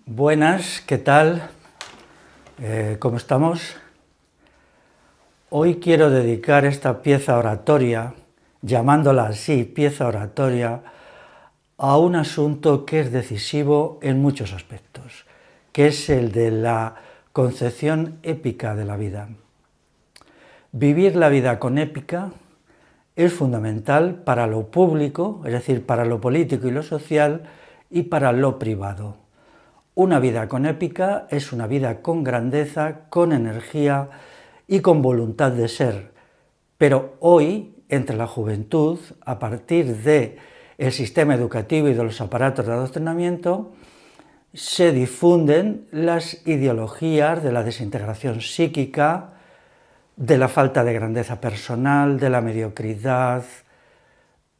Buenas, ¿qué tal? ¿Cómo estamos? Hoy quiero dedicar esta pieza oratoria, llamándola así, pieza oratoria, a un asunto que es decisivo en muchos aspectos, que es el de la concepción épica de la vida. Vivir la vida con épica es fundamental para lo público, es decir, para lo político y lo social, y para lo privado. Una vida con épica es una vida con grandeza, con energía y con voluntad de ser. Pero hoy, entre la juventud, a partir del sistema educativo y de los aparatos de adoctrinamiento, se difunden las ideologías de la desintegración psíquica, de la falta de grandeza personal, de la mediocridad,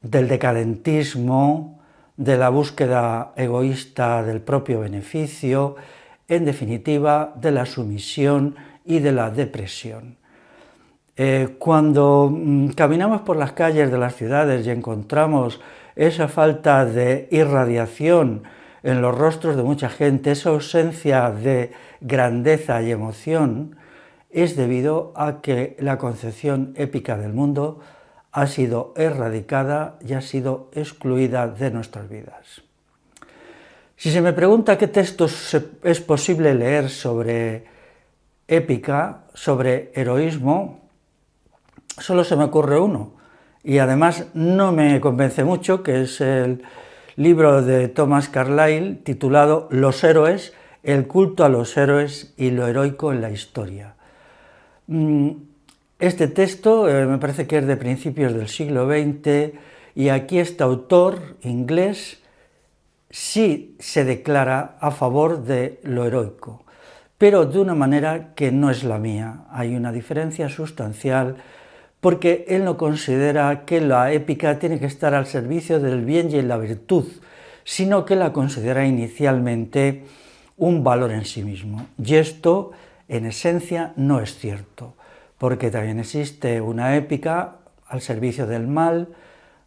del decadentismo, de la búsqueda egoísta del propio beneficio, en definitiva, de la sumisión y de la depresión. Cuando caminamos por las calles de las ciudades y encontramos esa falta de irradiación en los rostros de mucha gente, esa ausencia de grandeza y emoción, es debido a que la concepción épica del mundo ha sido erradicada y ha sido excluida de nuestras vidas. Si se me pregunta qué textos es posible leer sobre épica, sobre heroísmo, solo se me ocurre uno, y además no me convence mucho, que es el libro de Thomas Carlyle titulado Los héroes, el culto a los héroes y lo heroico en la historia. Este texto me parece que es de principios del siglo XX y aquí este autor inglés sí se declara a favor de lo heroico, pero de una manera que no es la mía. Hay una diferencia sustancial porque él no considera que la épica tiene que estar al servicio del bien y la virtud, sino que la considera inicialmente un valor en sí mismo. Y esto, en esencia, no es cierto, porque también existe una épica al servicio del mal,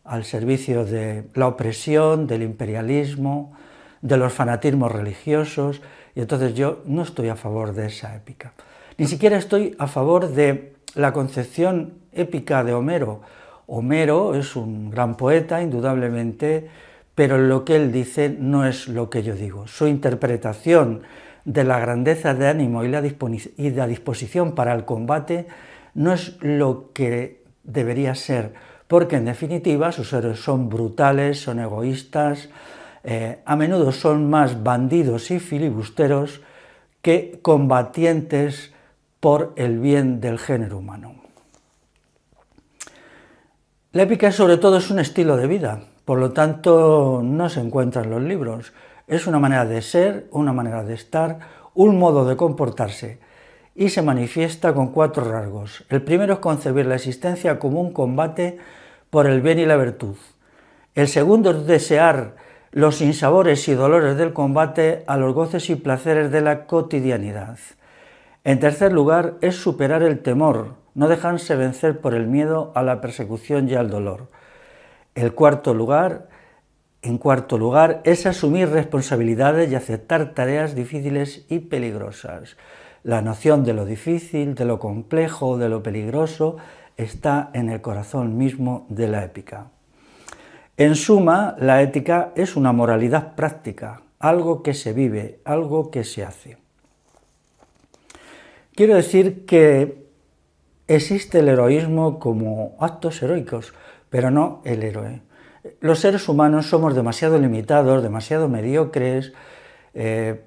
al servicio de la opresión, del imperialismo, de los fanatismos religiosos, y entonces yo no estoy a favor de esa épica. Ni siquiera estoy a favor de la concepción épica de Homero. Homero es un gran poeta, indudablemente, pero lo que él dice no es lo que yo digo. Su interpretación de la grandeza de ánimo y la disposición para el combate no es lo que debería ser, porque en definitiva sus héroes son brutales, son egoístas, a menudo son más bandidos y filibusteros que combatientes por el bien del género humano. La épica sobre todo es un estilo de vida, por lo tanto no se encuentra en los libros. Es una manera de ser, una manera de estar, un modo de comportarse, y se manifiesta con 4 rasgos. El primero es concebir la existencia como un combate por el bien y la virtud. El segundo es desear los sinsabores y dolores del combate a los goces y placeres de la cotidianidad. En tercer lugar, es superar el temor, no dejarse vencer por el miedo a la persecución y al dolor. En cuarto lugar, es asumir responsabilidades y aceptar tareas difíciles y peligrosas. La noción de lo difícil, de lo complejo, de lo peligroso, está en el corazón mismo de la épica. En suma, la ética es una moralidad práctica, algo que se vive, algo que se hace. Quiero decir que existe el heroísmo como actos heroicos, pero no el héroe. Los seres humanos somos demasiado limitados, demasiado mediocres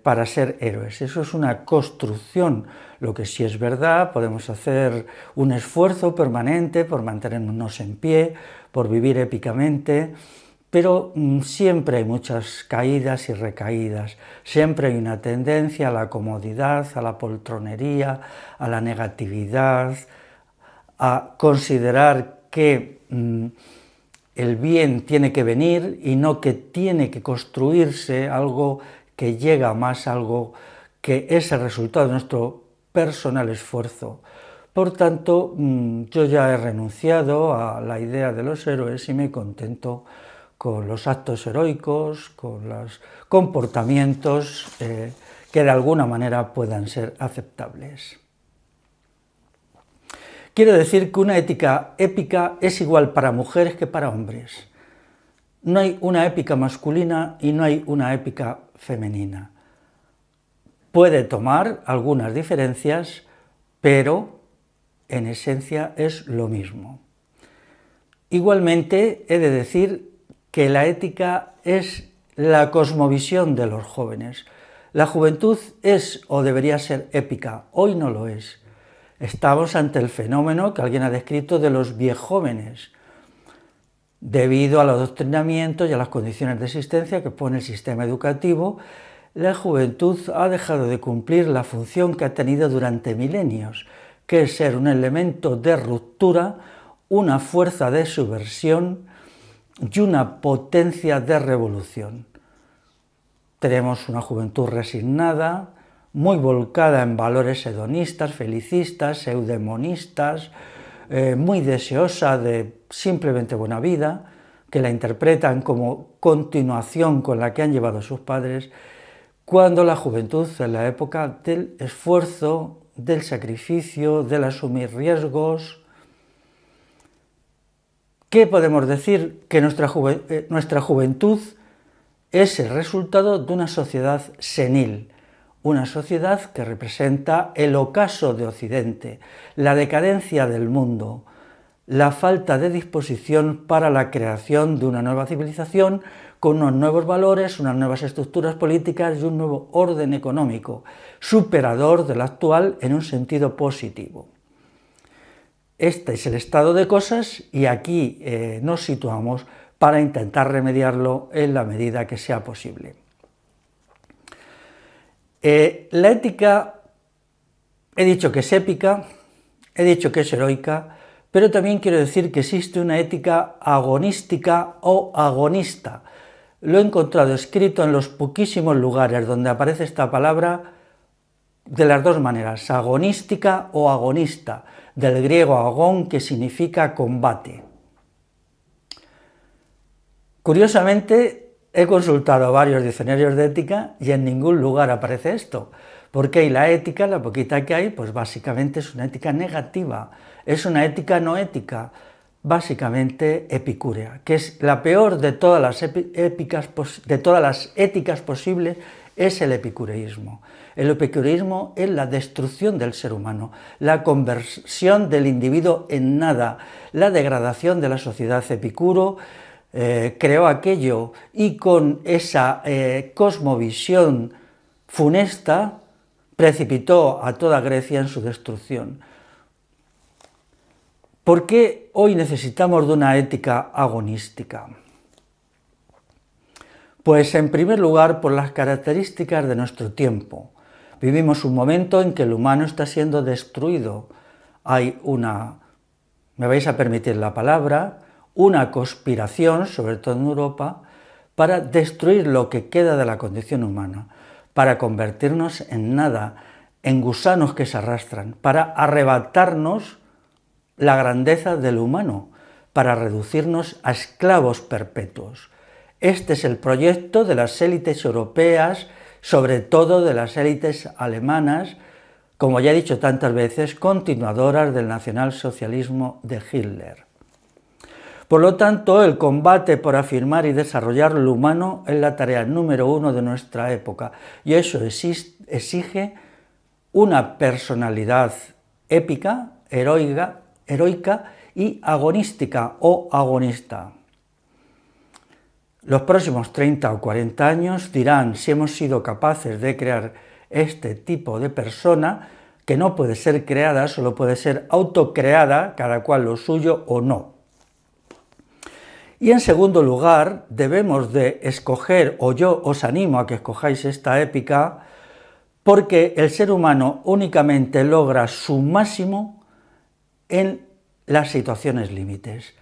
para ser héroes. Eso es una construcción. Lo que sí es verdad, podemos hacer un esfuerzo permanente por mantenernos en pie, por vivir épicamente, pero siempre hay muchas caídas y recaídas, siempre hay una tendencia a la comodidad, a la poltronería, a la negatividad, a considerar que el bien tiene que venir y no que tiene que construirse algo que llega más, algo que es el resultado de nuestro personal esfuerzo. Por tanto, yo ya he renunciado a la idea de los héroes y me contento con los actos heroicos, con los comportamientos que de alguna manera puedan ser aceptables. Quiero decir que una ética épica es igual para mujeres que para hombres. No hay una épica masculina y no hay una épica femenina. Puede tomar algunas diferencias, pero en esencia es lo mismo. Igualmente, he de decir que la ética es la cosmovisión de los jóvenes. La juventud es o debería ser épica, hoy no lo es. Estamos ante el fenómeno que alguien ha descrito de los viejóvenes, debido al adoctrinamiento y a las condiciones de existencia que pone el sistema educativo. La juventud ha dejado de cumplir la función que ha tenido durante milenios, que es ser un elemento de ruptura, una fuerza de subversión y una potencia de revolución. Tenemos una juventud resignada, muy volcada en valores hedonistas, felicistas, eudemonistas, muy deseosa de simplemente buena vida, que la interpretan como continuación con la que han llevado sus padres, cuando la juventud es la época del esfuerzo, del sacrificio, del asumir riesgos. ¿Qué podemos decir? Que nuestra juventud es el resultado de una sociedad senil, una sociedad que representa el ocaso de Occidente, la decadencia del mundo, la falta de disposición para la creación de una nueva civilización con unos nuevos valores, unas nuevas estructuras políticas y un nuevo orden económico, superador del actual en un sentido positivo. Este es el estado de cosas y aquí nos situamos para intentar remediarlo en la medida que sea posible. La ética, he dicho que es épica, he dicho que es heroica, pero también quiero decir que existe una ética agonística o agonista. Lo he encontrado escrito en los poquísimos lugares donde aparece esta palabra de las dos maneras, agonística o agonista, del griego agón, que significa combate. Curiosamente, he consultado varios diccionarios de ética y en ningún lugar aparece esto, porque la ética, la poquita que hay, pues básicamente es una ética negativa, es una ética no ética, básicamente epicúrea, que es la peor de todas las éticas posibles, es el epicureísmo. El epicureísmo es la destrucción del ser humano, la conversión del individuo en nada, la degradación de la sociedad. Epicuro creó aquello y con esa cosmovisión funesta precipitó a toda Grecia en su destrucción. ¿Por qué hoy necesitamos de una ética agonística? Pues en primer lugar por las características de nuestro tiempo. Vivimos un momento en que el humano está siendo destruido. Hay una, me vais a permitir la palabra, una conspiración, sobre todo en Europa, para destruir lo que queda de la condición humana, para convertirnos en nada, en gusanos que se arrastran, para arrebatarnos la grandeza del humano, para reducirnos a esclavos perpetuos. Este es el proyecto de las élites europeas, sobre todo de las élites alemanas, como ya he dicho tantas veces, continuadoras del nacionalsocialismo de Hitler. Por lo tanto, el combate por afirmar y desarrollar lo humano es la tarea número uno de nuestra época, y eso exige una personalidad épica, heroica y agonística o agonista. Los próximos 30 o 40 años dirán si hemos sido capaces de crear este tipo de persona, que no puede ser creada, solo puede ser autocreada, cada cual lo suyo o no. Y en segundo lugar, debemos de escoger, o yo os animo a que escojáis esta épica, porque el ser humano únicamente logra su máximo en las situaciones límites.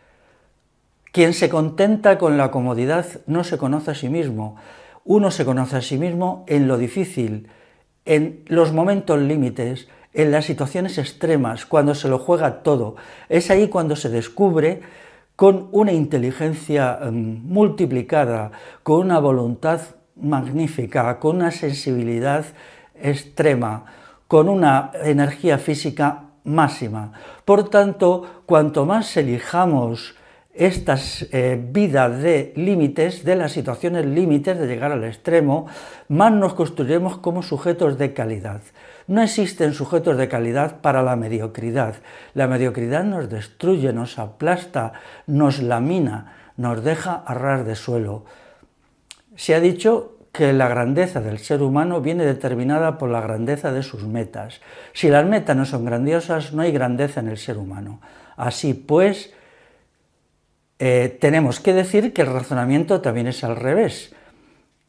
Quien se contenta con la comodidad no se conoce a sí mismo. Uno se conoce a sí mismo en lo difícil, en los momentos límites, en las situaciones extremas, cuando se lo juega todo. Es ahí cuando se descubre con una inteligencia multiplicada, con una voluntad magnífica, con una sensibilidad extrema, con una energía física máxima. Por tanto, cuanto más elijamos estas vidas de límites, de las situaciones límites, de llegar al extremo, más nos construiremos como sujetos de calidad. No existen sujetos de calidad para la mediocridad. La mediocridad nos destruye, nos aplasta, nos lamina, nos deja a ras de suelo. Se ha dicho que la grandeza del ser humano viene determinada por la grandeza de sus metas. Si las metas no son grandiosas, no hay grandeza en el ser humano. Así pues, tenemos que decir que el razonamiento también es al revés.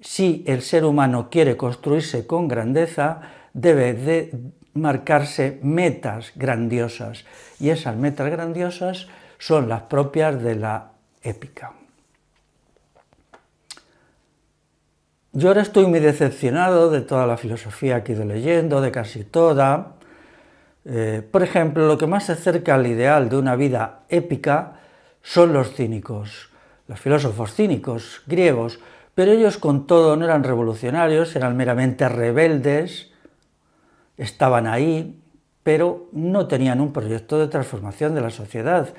Si el ser humano quiere construirse con grandeza, debe de marcarse metas grandiosas, y esas metas grandiosas son las propias de la épica. Yo ahora estoy muy decepcionado de toda la filosofía que he ido leyendo, de casi toda. Por ejemplo, lo que más se acerca al ideal de una vida épica son los cínicos, los filósofos cínicos griegos, pero ellos con todo no eran revolucionarios, eran meramente rebeldes, estaban ahí, pero no tenían un proyecto de transformación de la sociedad,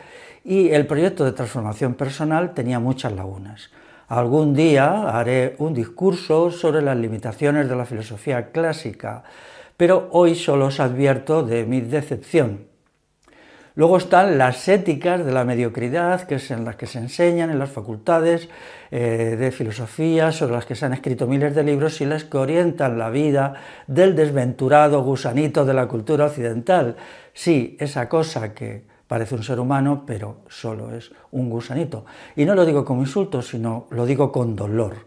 y el proyecto de transformación personal tenía muchas lagunas. Algún día haré un discurso sobre las limitaciones de la filosofía clásica, pero hoy solo os advierto de mi decepción. Luego están las éticas de la mediocridad, que es en las que se enseñan en las facultades de filosofía, sobre las que se han escrito miles de libros y las que orientan la vida del desventurado gusanito de la cultura occidental. Sí, esa cosa que parece un ser humano, pero solo es un gusanito. Y no lo digo como insulto, sino lo digo con dolor.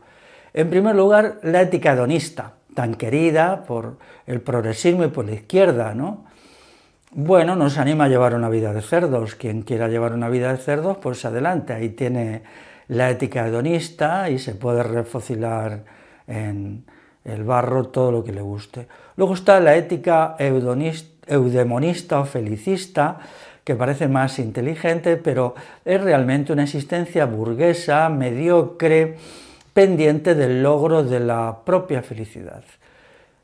En primer lugar, la ética hedonista, tan querida por el progresismo y por la izquierda, ¿no? Bueno, nos anima a llevar una vida de cerdos. Quien quiera llevar una vida de cerdos, pues adelante. Ahí tiene la ética hedonista y se puede refocilar en el barro todo lo que le guste. Luego está la ética eudemonista o felicista, que parece más inteligente, pero es realmente una existencia burguesa, mediocre, pendiente del logro de la propia felicidad.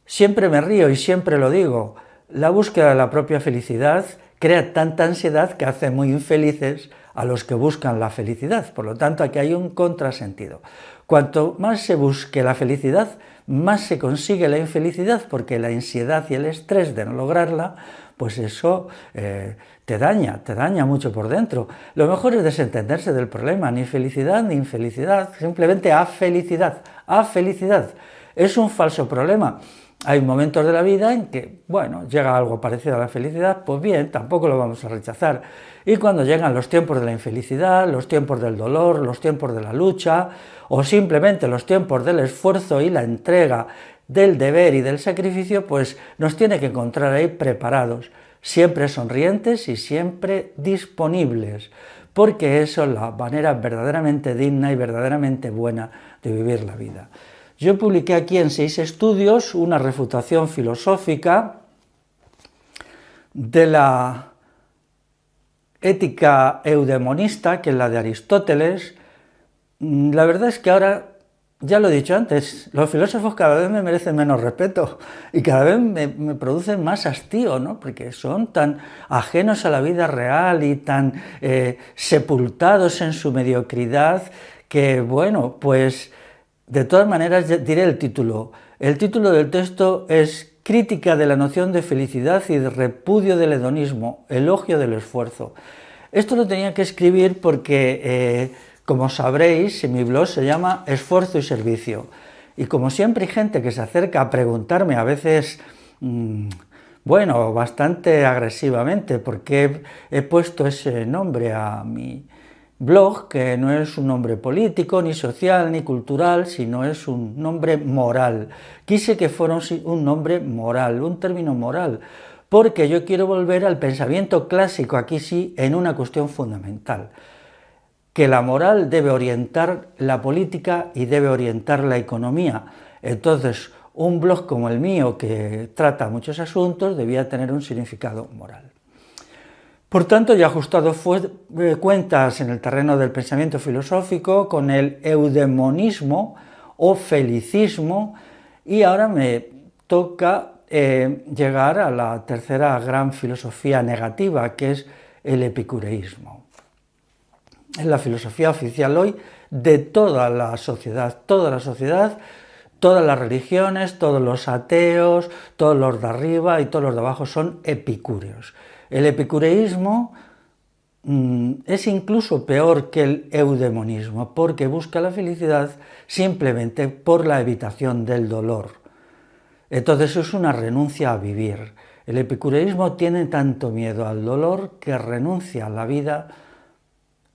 Siempre me río y siempre lo digo. La búsqueda de la propia felicidad crea tanta ansiedad que hace muy infelices a los que buscan la felicidad. Por lo tanto, aquí hay un contrasentido. Cuanto más se busque la felicidad, más se consigue la infelicidad, porque la ansiedad y el estrés de no lograrla, pues eso te daña mucho por dentro. Lo mejor es desentenderse del problema, ni felicidad ni infelicidad, simplemente afelicidad. Es un falso problema. Hay momentos de la vida en que, bueno, llega algo parecido a la felicidad, pues bien, tampoco lo vamos a rechazar. Y cuando llegan los tiempos de la infelicidad, los tiempos del dolor, los tiempos de la lucha, o simplemente los tiempos del esfuerzo y la entrega del deber y del sacrificio, pues nos tiene que encontrar ahí preparados, siempre sonrientes y siempre disponibles, porque eso es la manera verdaderamente digna y verdaderamente buena de vivir la vida. Yo publiqué aquí en 6 estudios una refutación filosófica de la ética eudemonista, que es la de Aristóteles. La verdad es que ahora, ya lo he dicho antes, los filósofos cada vez me merecen menos respeto y cada vez me producen más hastío, ¿no? Porque son tan ajenos a la vida real y tan sepultados en su mediocridad que, bueno, pues de todas maneras diré el título. El título del texto es Crítica de la noción de felicidad y de repudio del hedonismo, elogio del esfuerzo. Esto lo tenía que escribir porque, como sabréis, en mi blog se llama Esfuerzo y Servicio. Y como siempre hay gente que se acerca a preguntarme, a veces, bueno, bastante agresivamente, por qué he puesto ese nombre a mi blog, que no es un nombre político, ni social, ni cultural, sino es un nombre moral. Quise que fuera un nombre moral, un término moral, porque yo quiero volver al pensamiento clásico, aquí sí, en una cuestión fundamental, que la moral debe orientar la política y debe orientar la economía. Entonces, un blog como el mío, que trata muchos asuntos, debía tener un significado moral. Por tanto, ya he ajustado cuentas en el terreno del pensamiento filosófico con el eudemonismo o felicismo, y ahora me toca llegar a la tercera gran filosofía negativa, que es el epicureísmo. Es la filosofía oficial hoy de toda la sociedad, todas las religiones, todos los ateos, todos los de arriba y todos los de abajo son epicúreos. El epicureísmo es incluso peor que el eudemonismo, porque busca la felicidad simplemente por la evitación del dolor. Entonces es una renuncia a vivir. El epicureísmo tiene tanto miedo al dolor que renuncia a la vida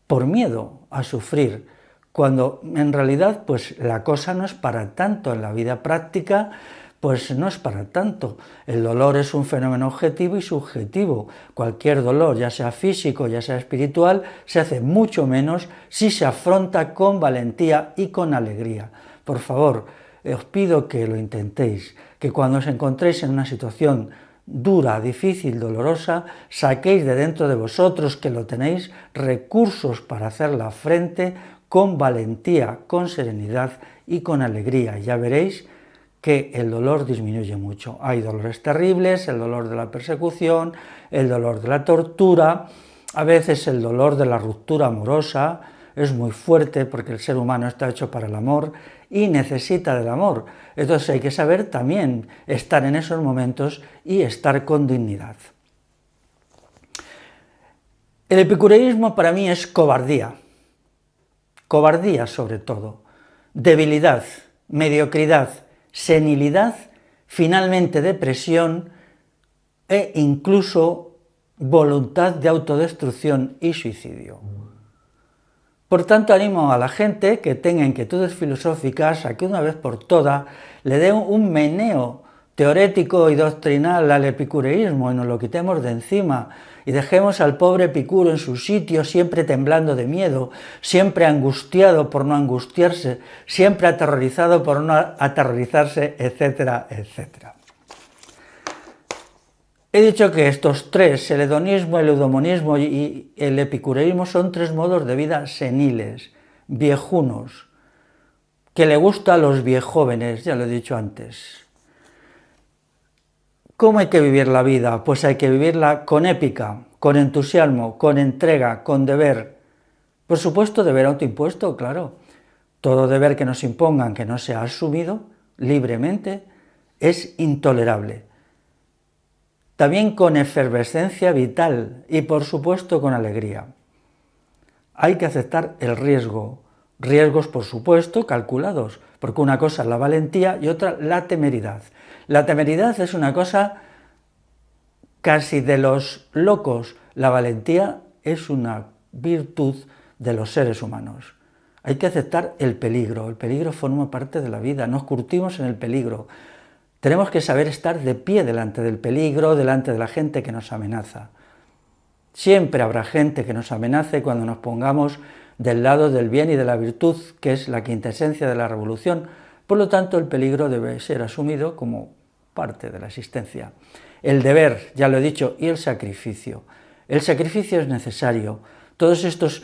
por miedo a sufrir, cuando en realidad pues la cosa no es para tanto. En la vida práctica pues no es para tanto. El dolor es un fenómeno objetivo y subjetivo. Cualquier dolor, ya sea físico, ya sea espiritual, se hace mucho menos si se afronta con valentía y con alegría. Por favor, os pido que lo intentéis, que cuando os encontréis en una situación dura, difícil, dolorosa, saquéis de dentro de vosotros, que lo tenéis, recursos para hacerla frente con valentía, con serenidad y con alegría. Ya veréis que el dolor disminuye mucho. Hay dolores terribles, el dolor de la persecución, el dolor de la tortura, a veces el dolor de la ruptura amorosa. Es muy fuerte porque el ser humano está hecho para el amor y necesita del amor. Entonces hay que saber también estar en esos momentos y estar con dignidad. El epicureísmo para mí es cobardía sobre todo, debilidad, mediocridad, senilidad, finalmente depresión e incluso voluntad de autodestrucción y suicidio. Por tanto, animo a la gente que tenga inquietudes filosóficas a que una vez por todas le dé un meneo teórico y doctrinal al epicureísmo y nos lo quitemos de encima y dejemos al pobre Epicuro en su sitio, siempre temblando de miedo, siempre angustiado por no angustiarse, siempre aterrorizado por no aterrorizarse, etcétera, etcétera. He dicho que estos tres, el hedonismo, el eudemonismo y el epicureísmo, son tres modos de vida seniles, viejunos, que le gusta a los viejóvenes, ya lo he dicho antes. ¿Cómo hay que vivir la vida? Pues hay que vivirla con épica, con entusiasmo, con entrega, con deber. Por supuesto, deber autoimpuesto, claro. Todo deber que nos impongan que no sea asumido libremente es intolerable. También con efervescencia vital y, por supuesto, con alegría. Hay que aceptar el riesgo. Riesgos, por supuesto, calculados, porque una cosa es la valentía y otra la temeridad. La temeridad es una cosa casi de los locos. La valentía es una virtud de los seres humanos. Hay que aceptar el peligro forma parte de la vida, nos curtimos en el peligro. Tenemos que saber estar de pie delante del peligro, delante de la gente que nos amenaza. Siempre habrá gente que nos amenace cuando nos pongamos del lado del bien y de la virtud, que es la quintesencia de la revolución. Por lo tanto, el peligro debe ser asumido como parte de la existencia. El deber, ya lo he dicho, y el sacrificio. El sacrificio es necesario. Todos estos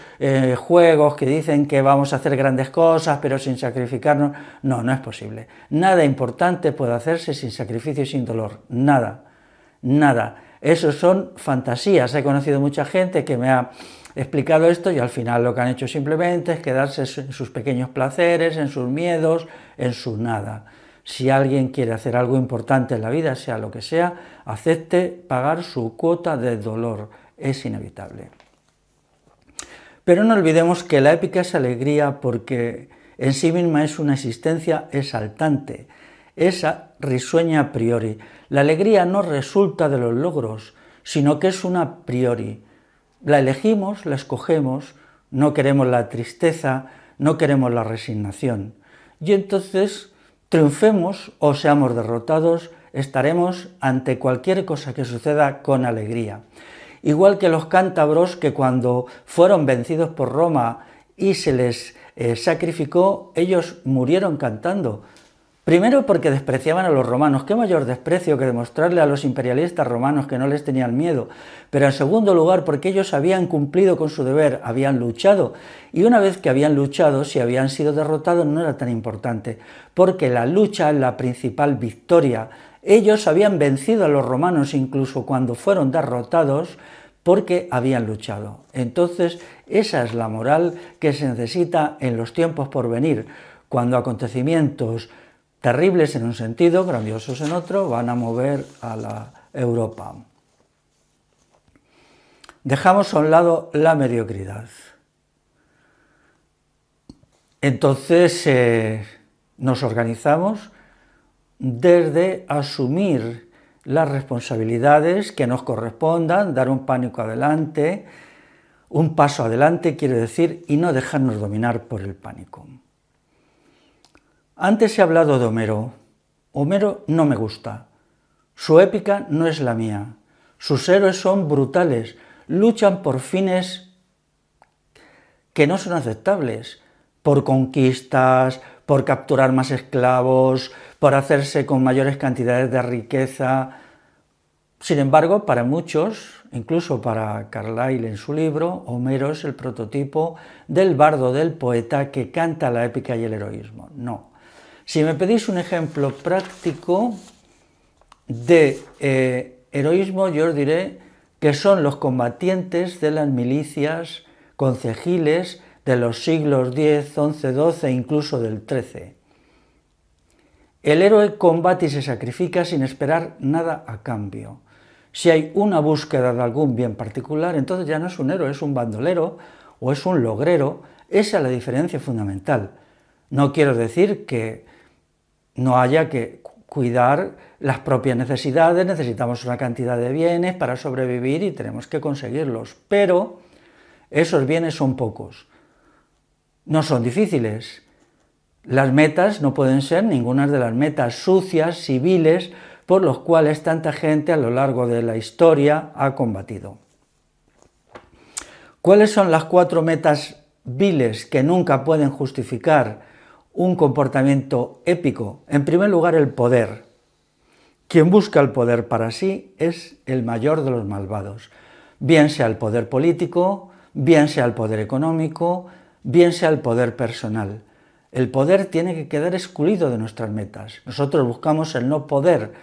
juegos que dicen que vamos a hacer grandes cosas pero sin sacrificarnos, no es posible. Nada importante puede hacerse sin sacrificio y sin dolor, nada. Esos son fantasías. He conocido mucha gente que me ha explicado esto y al final lo que han hecho simplemente es quedarse en sus pequeños placeres, en sus miedos, en su nada. Si alguien quiere hacer algo importante en la vida, sea lo que sea, acepte pagar su cuota de dolor, es inevitable. Pero no olvidemos que la épica es alegría porque en sí misma es una existencia exaltante, es risueña a priori. La alegría no resulta de los logros, sino que es una a priori. La elegimos, la escogemos, no queremos la tristeza, no queremos la resignación. Y entonces, triunfemos o seamos derrotados, estaremos ante cualquier cosa que suceda con alegría. Igual que los cántabros que cuando fueron vencidos por Roma y se les sacrificó, ellos murieron cantando. Primero porque despreciaban a los romanos, qué mayor desprecio que demostrarle a los imperialistas romanos que no les tenían miedo, pero en segundo lugar porque ellos habían cumplido con su deber, habían luchado, y una vez que habían luchado, si habían sido derrotados no era tan importante, porque la lucha es la principal victoria. Ellos habían vencido a los romanos incluso cuando fueron derrotados porque habían luchado. Entonces, esa es la moral que se necesita en los tiempos por venir, cuando acontecimientos terribles en un sentido, grandiosos en otro, van a mover a la Europa. Dejamos a un lado la mediocridad. Entonces nos organizamos desde asumir las responsabilidades que nos correspondan, dar un paso adelante quiere decir, y no dejarnos dominar por el pánico. Antes he hablado de Homero. Homero no me gusta. Su épica no es la mía. Sus héroes son brutales, luchan por fines que no son aceptables, por conquistas, por capturar más esclavos, por hacerse con mayores cantidades de riqueza. Sin embargo, para muchos, incluso para Carlyle en su libro, Homero es el prototipo del bardo, del poeta que canta la épica y el heroísmo. No. Si me pedís un ejemplo práctico de heroísmo, yo os diré que son los combatientes de las milicias concejiles de los siglos X, XI, XII e incluso del XIII. El héroe combate y se sacrifica sin esperar nada a cambio. Si hay una búsqueda de algún bien particular, entonces ya no es un héroe, es un bandolero o es un logrero. Esa es la diferencia fundamental. No quiero decir que no haya que cuidar las propias necesidades, necesitamos una cantidad de bienes para sobrevivir y tenemos que conseguirlos, pero esos bienes son pocos, no son difíciles. Las metas no pueden ser ninguna de las metas sucias, civiles, por los cuales tanta gente a lo largo de la historia ha combatido. ¿Cuáles son las 4 metas viles que nunca pueden justificar un comportamiento épico? En primer lugar, el poder. Quien busca el poder para sí es el mayor de los malvados, bien sea el poder político, bien sea el poder económico, bien sea el poder personal. El poder tiene que quedar excluido de nuestras metas. Nosotros buscamos el no poder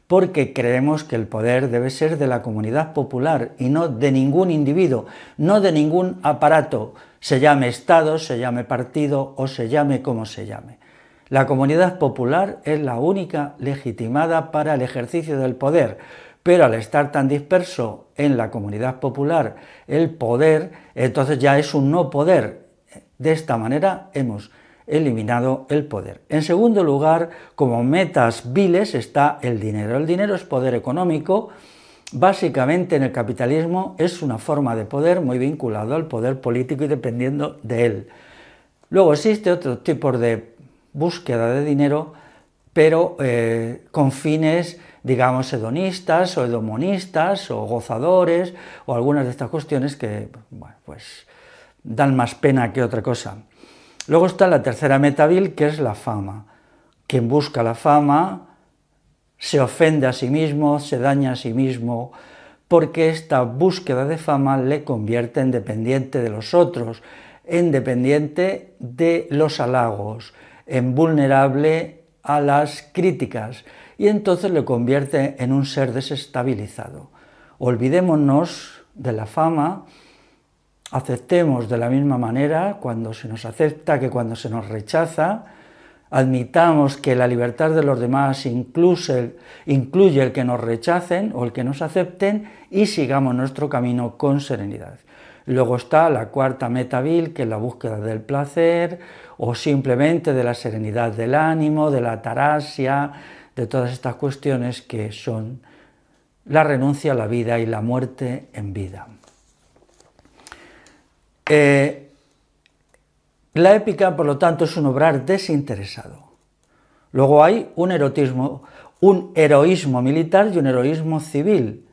porque creemos que el poder debe ser de la comunidad popular y no de ningún individuo, no de ningún aparato, se llame Estado, se llame partido o se llame como se llame. La comunidad popular es la única legitimada para el ejercicio del poder, pero al estar tan disperso en la comunidad popular el poder, entonces ya es un no poder. De esta manera hemos eliminado el poder. En segundo lugar, como metas viles está el dinero. El dinero es poder económico. Básicamente en el capitalismo es una forma de poder muy vinculado al poder político y dependiendo de él. Luego existe otro tipo de búsqueda de dinero, pero con fines, digamos, hedonistas o hedomonistas o gozadores o algunas de estas cuestiones que, bueno, pues dan más pena que otra cosa. Luego está la tercera meta vil, que es la fama. Quien busca la fama se ofende a sí mismo, se daña a sí mismo, porque esta búsqueda de fama le convierte en dependiente de los otros, en dependiente de los halagos, en vulnerable a las críticas, y entonces le convierte en un ser desestabilizado. Olvidémonos de la fama, aceptemos de la misma manera cuando se nos acepta que cuando se nos rechaza, admitamos que la libertad de los demás incluye el que nos rechacen o el que nos acepten y sigamos nuestro camino con serenidad. Luego está la cuarta meta vil, que es la búsqueda del placer o simplemente de la serenidad del ánimo, de la ataraxia, de todas estas cuestiones que son la renuncia a la vida y la muerte en vida. La épica, por lo tanto, es un obrar desinteresado. Luego hay un heroísmo militar y un heroísmo civil.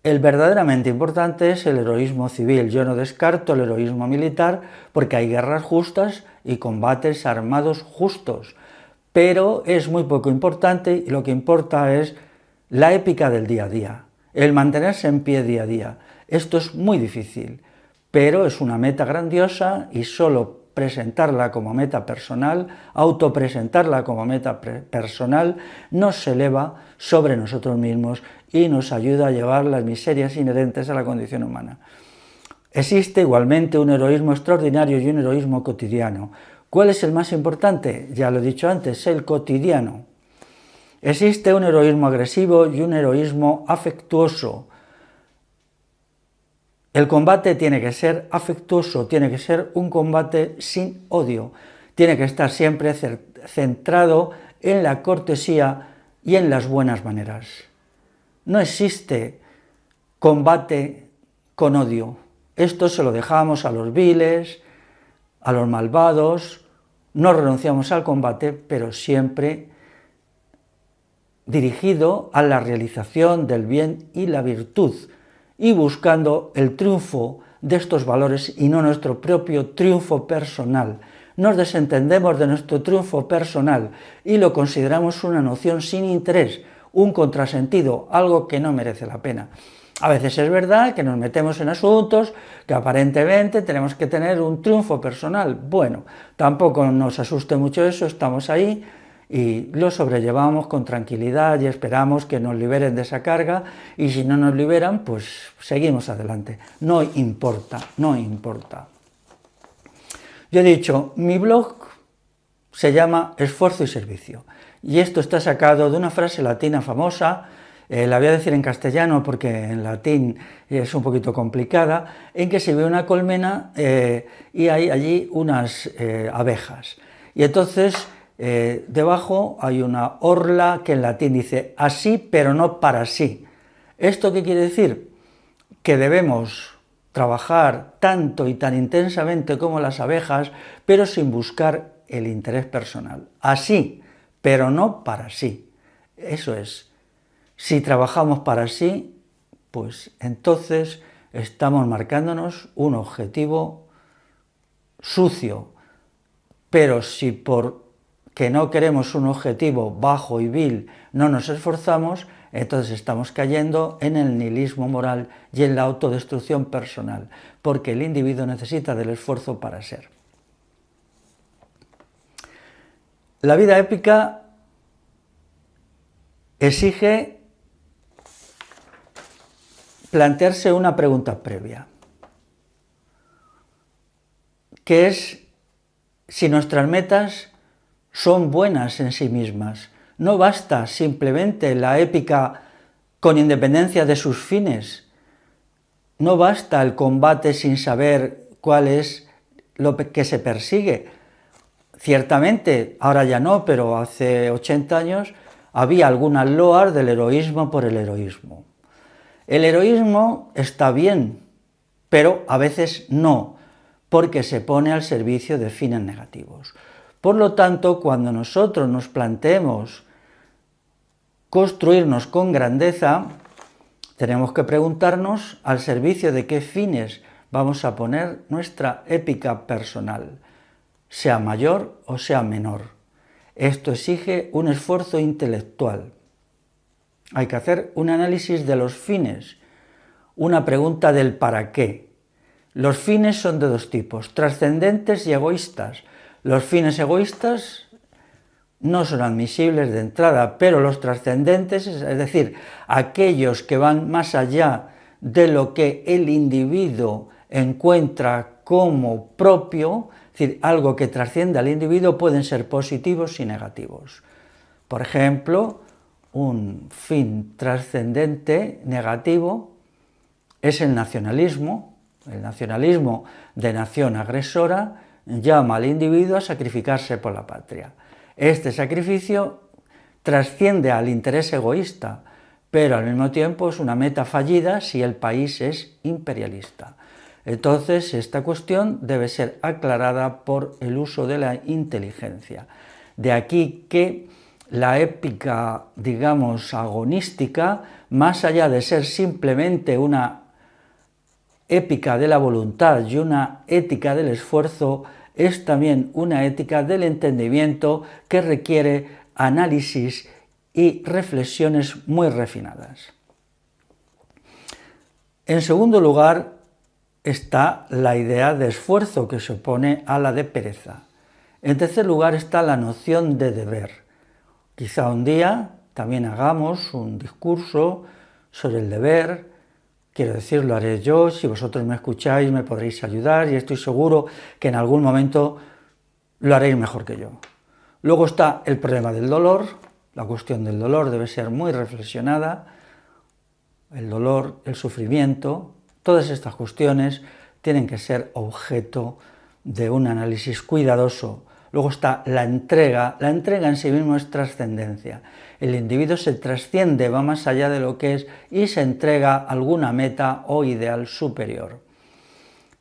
El verdaderamente importante es el heroísmo civil. Yo no descarto el heroísmo militar porque hay guerras justas y combates armados justos. pero es muy poco importante y lo que importa es la épica del día a día, el mantenerse en pie día a día. Esto es muy difícil, pero es una meta grandiosa y solo presentarla como meta personal, autopresentarla como meta personal, nos eleva sobre nosotros mismos y nos ayuda a llevar las miserias inherentes a la condición humana. Existe igualmente un heroísmo extraordinario y un heroísmo cotidiano. ¿Cuál es el más importante? Ya lo he dicho antes, el cotidiano. Existe un heroísmo agresivo y un heroísmo afectuoso. El combate tiene que ser afectuoso, tiene que ser un combate sin odio, tiene que estar siempre centrado en la cortesía y en las buenas maneras. No existe combate con odio. Esto se lo dejamos a los viles, a los malvados, no renunciamos al combate, pero siempre dirigido a la realización del bien y la virtud, y buscando el triunfo de estos valores y no nuestro propio triunfo personal. Nos desentendemos de nuestro triunfo personal y lo consideramos una noción sin interés, un contrasentido, algo que no merece la pena. A veces es verdad que nos metemos en asuntos que aparentemente tenemos que tener un triunfo personal. Bueno, tampoco nos asuste mucho eso, estamos ahí y lo sobrellevamos con tranquilidad y esperamos que nos liberen de esa carga, y si no nos liberan, pues seguimos adelante. No importa, no importa. Yo he dicho, mi blog se llama Esfuerzo y Servicio, y esto está sacado de una frase latina famosa, la voy a decir en castellano porque en latín es un poquito complicada, en que se ve una colmena y hay allí unas abejas. Y entonces debajo hay una orla que en latín dice así, pero no para sí. ¿Esto qué quiere decir? Que debemos trabajar tanto y tan intensamente como las abejas, pero sin buscar el interés personal. Así, pero no para sí. Eso es. Si trabajamos para sí, pues entonces estamos marcándonos un objetivo sucio. Pero si porque no queremos un objetivo bajo y vil no nos esforzamos, entonces estamos cayendo en el nihilismo moral y en la autodestrucción personal, porque el individuo necesita del esfuerzo para ser. La vida épica exige plantearse una pregunta previa, que es si nuestras metas son buenas en sí mismas. No basta simplemente la épica con independencia de sus fines. No basta el combate sin saber cuál es lo que se persigue. Ciertamente, ahora ya no, pero hace 80 años había algunas loas del heroísmo por el heroísmo. El heroísmo está bien, pero a veces no, porque se pone al servicio de fines negativos. Por lo tanto, cuando nosotros nos planteemos construirnos con grandeza, tenemos que preguntarnos al servicio de qué fines vamos a poner nuestra épica personal, sea mayor o sea menor. Esto exige un esfuerzo intelectual. Hay que hacer un análisis de los fines, una pregunta del para qué. Los fines son de dos tipos, trascendentes y egoístas. Los fines egoístas no son admisibles de entrada, pero los trascendentes, es decir, aquellos que van más allá de lo que el individuo encuentra como propio, es decir, algo que trasciende al individuo, pueden ser positivos y negativos. Por ejemplo, un fin trascendente negativo es el nacionalismo. El nacionalismo de nación agresora llama al individuo a sacrificarse por la patria. Este sacrificio trasciende al interés egoísta, pero al mismo tiempo es una meta fallida si el país es imperialista. Entonces, esta cuestión debe ser aclarada por el uso de la inteligencia. De aquí que la épica, digamos, agonística, más allá de ser simplemente una épica de la voluntad y una ética del esfuerzo, es también una ética del entendimiento que requiere análisis y reflexiones muy refinadas. En segundo lugar está la idea de esfuerzo, que se opone a la de pereza. En tercer lugar está la noción de deber. Quizá un día también hagamos un discurso sobre el deber. Quiero decir, lo haré yo, si vosotros me escucháis me podréis ayudar y estoy seguro que en algún momento lo haréis mejor que yo. Luego está el problema del dolor. La cuestión del dolor debe ser muy reflexionada. El dolor, el sufrimiento, todas estas cuestiones tienen que ser objeto de un análisis cuidadoso. Luego está la entrega en sí mismo es trascendencia. El individuo se trasciende, va más allá de lo que es y se entrega a alguna meta o ideal superior.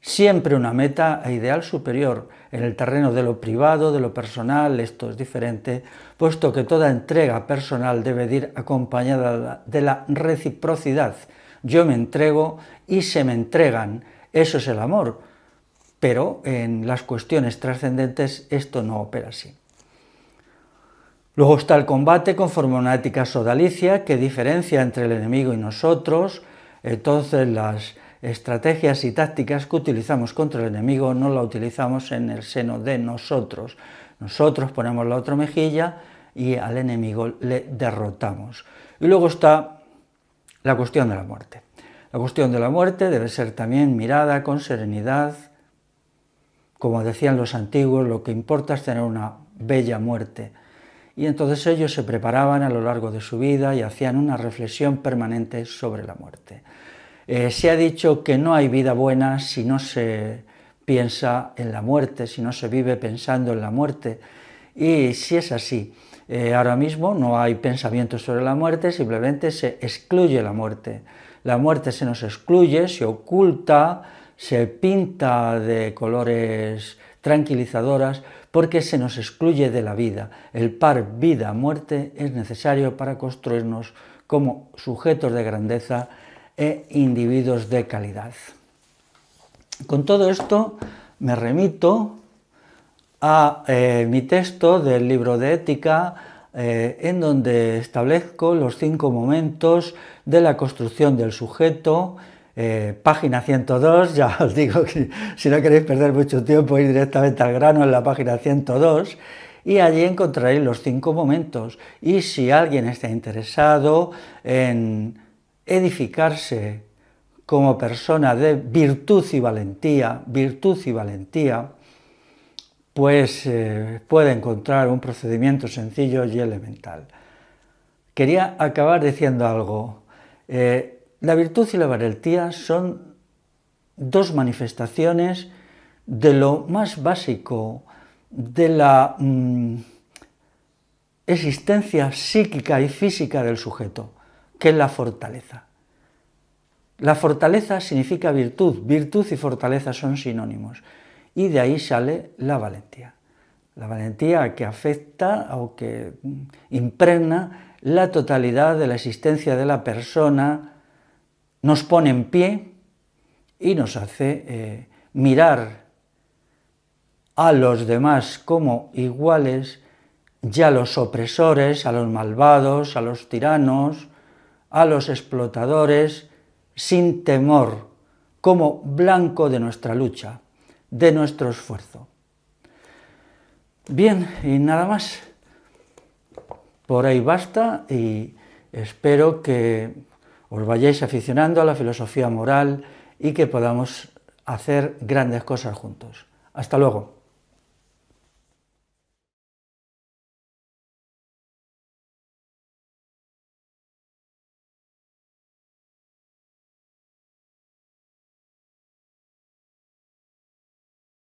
Siempre una meta e ideal superior. En el terreno de lo privado, de lo personal, esto es diferente, puesto que toda entrega personal debe ir acompañada de la reciprocidad. Yo me entrego y se me entregan, eso es el amor, pero en las cuestiones trascendentes esto no opera así. Luego está el combate conforme a una ética sodalicia que diferencia entre el enemigo y nosotros. Entonces las estrategias y tácticas que utilizamos contra el enemigo no la utilizamos en el seno de nosotros. Nosotros ponemos la otra mejilla y al enemigo le derrotamos. Y luego está la cuestión de la muerte. La cuestión de la muerte debe ser también mirada con serenidad. Como decían los antiguos, lo que importa es tener una bella muerte. Y entonces ellos se preparaban a lo largo de su vida y hacían una reflexión permanente sobre la muerte. Se ha dicho que no hay vida buena si no se piensa en la muerte, si no se vive pensando en la muerte. Y si es así, ahora mismo no hay pensamiento sobre la muerte, simplemente se excluye la muerte. La muerte se nos excluye, se oculta, se pinta de colores tranquilizadoras porque se nos excluye de la vida. El par vida-muerte es necesario para construirnos como sujetos de grandeza e individuos de calidad. Con todo esto me remito a mi texto del libro de Ética, en donde establezco los 5 momentos de la construcción del sujeto, página 102, ya os digo que si no queréis perder mucho tiempo ir directamente al grano en la página 102, y allí encontraréis los 5 momentos. Y si alguien está interesado en edificarse como persona de virtud y valentía, pues puede encontrar un procedimiento sencillo y elemental. Quería acabar diciendo algo. La virtud y la valentía son 2 manifestaciones de lo más básico de la existencia psíquica y física del sujeto, que es la fortaleza. La fortaleza significa virtud, virtud y fortaleza son sinónimos, y de ahí sale la valentía. La valentía que afecta o que impregna la totalidad de la existencia de la persona, nos pone en pie y nos hace mirar a los demás como iguales, ya a los opresores, a los malvados, a los tiranos, a los explotadores, sin temor, como blanco de nuestra lucha, de nuestro esfuerzo. Bien, y nada más. Por ahí basta y espero que os vayáis aficionando a la filosofía moral y que podamos hacer grandes cosas juntos. Hasta luego.